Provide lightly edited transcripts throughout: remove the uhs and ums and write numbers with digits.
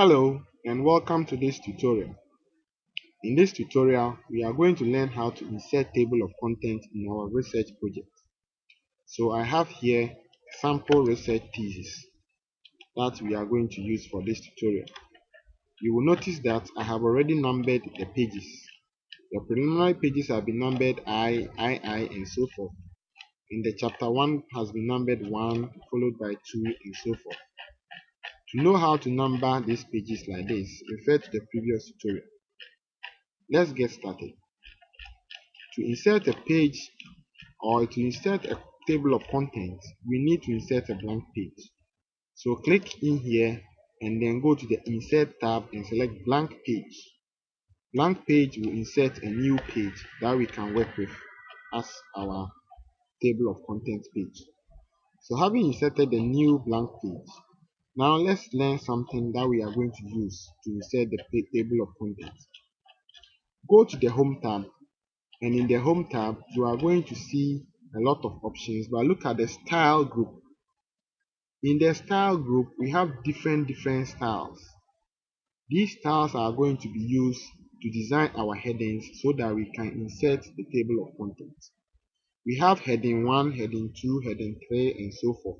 Hello and welcome to this tutorial. In this tutorial, we are going to learn how to insert table of contents in our research project. So I have here sample research thesis that we are going to use for this tutorial. You will notice that I have already numbered the pages. The preliminary pages have been numbered I, and so forth. And the chapter 1 has been numbered 1 followed by 2 and so forth. To know how to number these pages like this, refer to the previous tutorial. Let's get started. To insert a page or to insert a table of contents, we need to insert a blank page. So click in here and then go to the Insert tab and select Blank Page. Blank Page will insert a new page that we can work with as our table of contents page. So having inserted the new blank page, now let's learn something that we are going to use to insert the table of contents. Go to the Home tab, and in the Home tab you are going to see a lot of options, but look at the Style group. In the Style group we have different styles. These styles are going to be used to design our headings so that we can insert the table of contents. We have heading 1, heading 2, heading 3 and so forth.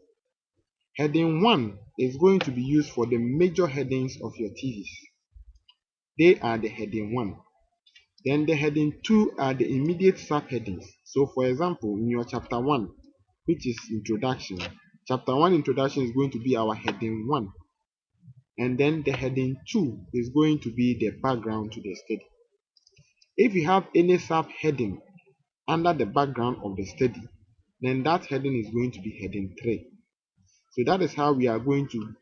Heading 1 is going to be used for the major headings of your thesis. They are the heading 1. Then the heading 2 are the immediate subheadings. So for example, in your chapter 1, which is introduction, chapter 1 introduction is going to be our heading 1. And then the heading 2 is going to be the background to the study. If you have any subheading under the background of the study, then that heading is going to be heading 3. So that is how we are going to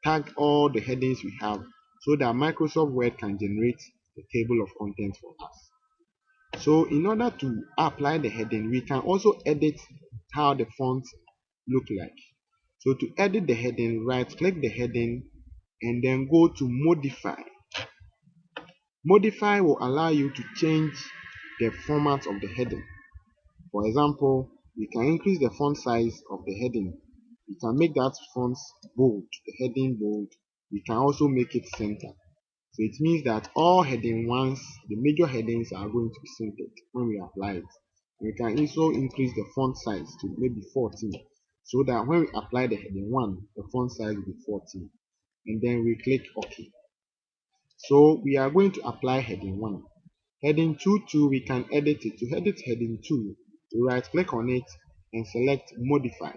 tag all the headings we have so that Microsoft Word can generate the table of contents for us. So in order to apply the heading, we can also edit how the fonts look like. So to edit the heading, right click the heading and then go to Modify. Modify will allow you to change the format of the heading. For example, we can increase the font size of the heading. We can make that font bold, the heading bold. We can also make it center. So it means that all heading 1s, the major headings are going to be centered when we apply it. We can also increase the font size to maybe 14 so that when we apply the heading 1, the font size will be 14. And then we click OK. So we are going to apply heading 1. Heading 2 too, we can edit it. To edit heading 2, we right click on it and select Modify.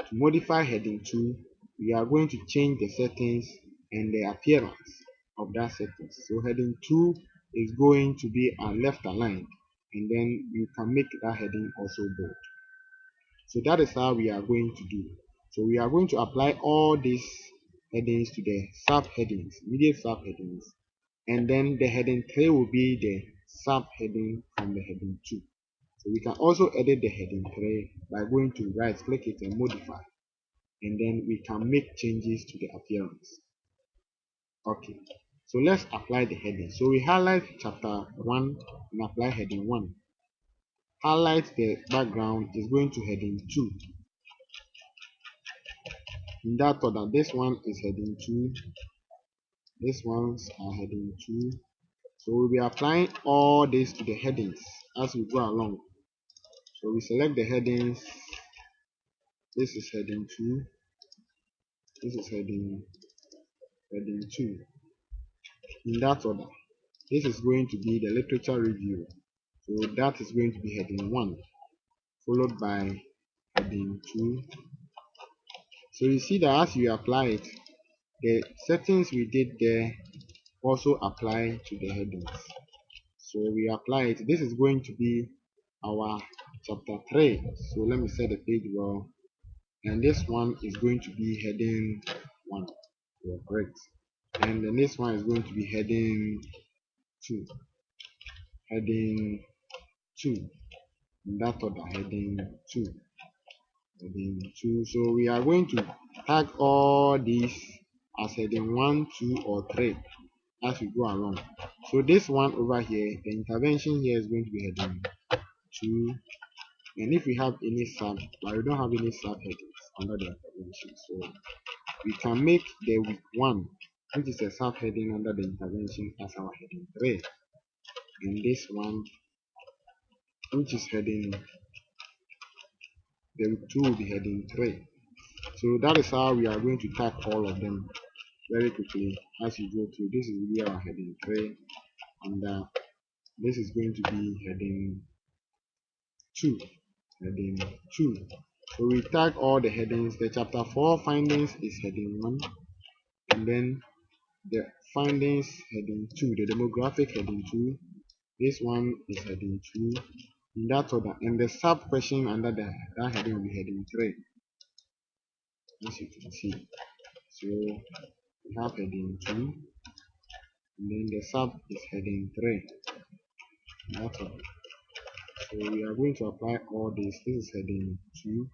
To modify heading 2, we are going to change the settings and the appearance of that settings. So heading 2 is going to be left aligned, and then you can make that heading also bold. So that is how we are going to do. So we are going to apply all these headings to the subheadings, immediate subheadings, and then the heading 3 will be the subheading from the heading 2. So we can also edit the heading 3 by going to right click it and modify, and then we can make changes to the appearance. Okay, so let's apply the heading. So we highlight chapter 1 and apply heading 1. Highlight the background is going to heading 2. In that order, this one is heading 2, these ones are heading 2. So we'll be applying all this to the headings as we go along. So we select the headings. This is heading 2, this is heading 2. In that order, this is going to be the literature review. So that is going to be heading 1, followed by heading 2. So you see that as you apply it, the settings we did there also apply to the headings. So we apply it. This is going to be our chapter 3. So let me set the page well. And this one is going to be heading 1. You are correct. And the next one is going to be heading 2. Heading 2. In that order, heading 2. Heading 2. So we are going to tag all these as heading 1, 2, or 3 as we go along. So this one over here, the intervention here is going to be heading 2. And if we have any sub, but we don't have any subheadings under the intervention, so we can make the week 1 which is a subheading under the intervention as our heading 3. And this one, which is heading, the 2 will be heading 3. So that is how we are going to tag all of them very quickly as you go through. This is really our heading 3, and this is going to be heading 2. Heading 2. So we tag all the headings. The chapter 4 findings is heading 1, and then the findings heading 2, the demographic heading 2. This one is heading 2 in that order, and the sub question under that heading will be heading 3, as you can see. So we have heading 2, and then the sub is heading 3 in that order. So we are going to apply all this. This is heading 2.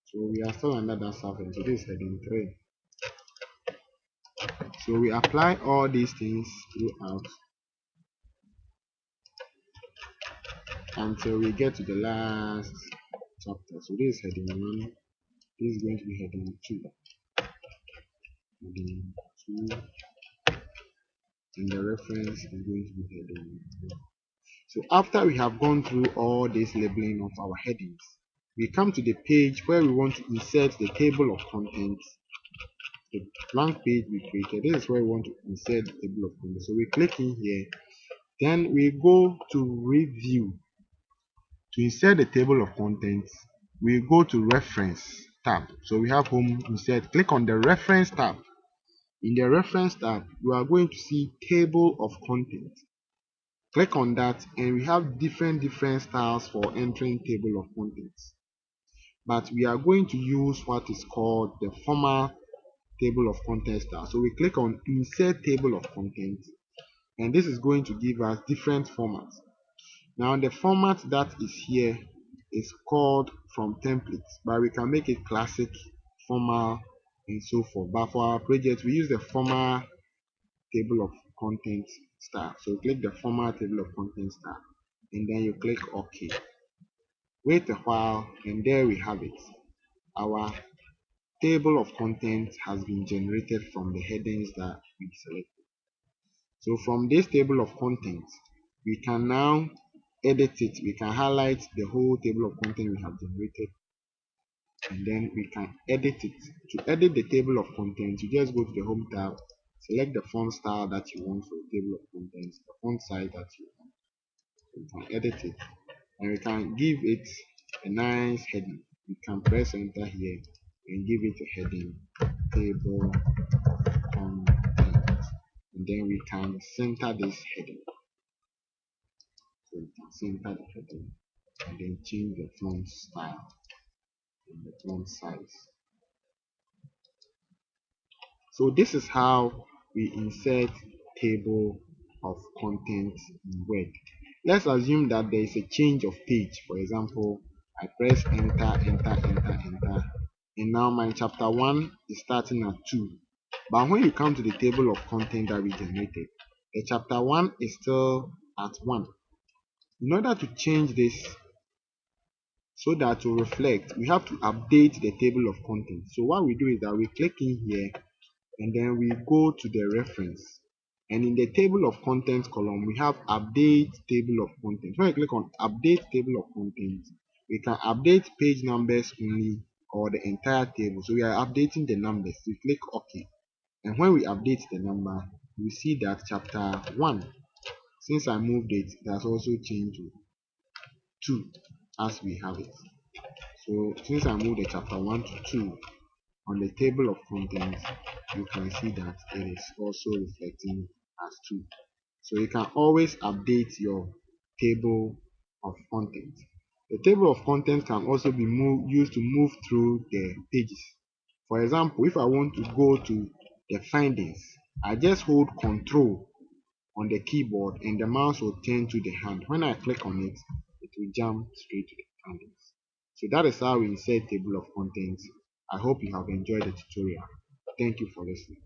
So we are still under that subheading. So this is heading 3. So we apply all these things throughout until we get to the last chapter. So this is heading 1. This is going to be heading 2. Heading 2. And the reference is going to be heading 1. So after we have gone through all this labeling of our headings, we come to the page where we want to insert the table of contents. The blank page we created, this is where we want to insert the table of contents. So we click in here, then we go to review. To insert the table of contents, we go to reference tab. So we have home, insert, click on the reference tab. In the reference tab, you are going to see table of contents. Click on that, and we have different styles for entering table of contents. But we are going to use what is called the formal table of contents style. So we click on insert table of contents, and this is going to give us different formats. Now the format that is here is called from templates, but we can make it classic, formal, and so forth. But for our project, we use the formal table of contents style. So click the formal table of contents style, and then you click OK. Wait a while, and there we have it. Our table of contents has been generated from the headings that we selected. So from this table of contents, we can now edit it. We can highlight the whole table of contents we have generated, and then we can edit it. To edit the table of contents, you just go to the home tab, select the font style that you want for the table of contents, the font size that you want. So we can edit it, and we can give it a nice heading. We can press enter here and give it a heading, table of contents, and then we can center this heading. So we can center the heading, and then change the font style and the font size. So this is how we insert table of contents in Word. Let's assume that there is a change of page. For example, I press enter, and now my chapter 1 is starting at 2. But when you come to the table of content that we generated, the chapter 1 is still at 1. In order to change this so that to reflect, we have to update the table of contents. So what we do is that we click in here, and then we go to the reference, and in the table of contents column we have update table of contents. When you click on update table of contents, we can update page numbers only or the entire table. So we are updating the numbers. We click OK, and when we update the number, we see that chapter 1, since I moved it, it has also changed to 2 as we have it. So since I moved the chapter 1 to 2 on the table of contents, you can see that it is also reflecting as 2. So you can always update your table of contents. The table of contents can also be used to move through the pages. For example, if I want to go to the findings, I just hold Ctrl on the keyboard and the mouse will turn to the hand. When I click on it, it will jump straight to the findings. So that is how we insert table of contents. I hope you have enjoyed the tutorial. Thank you for listening.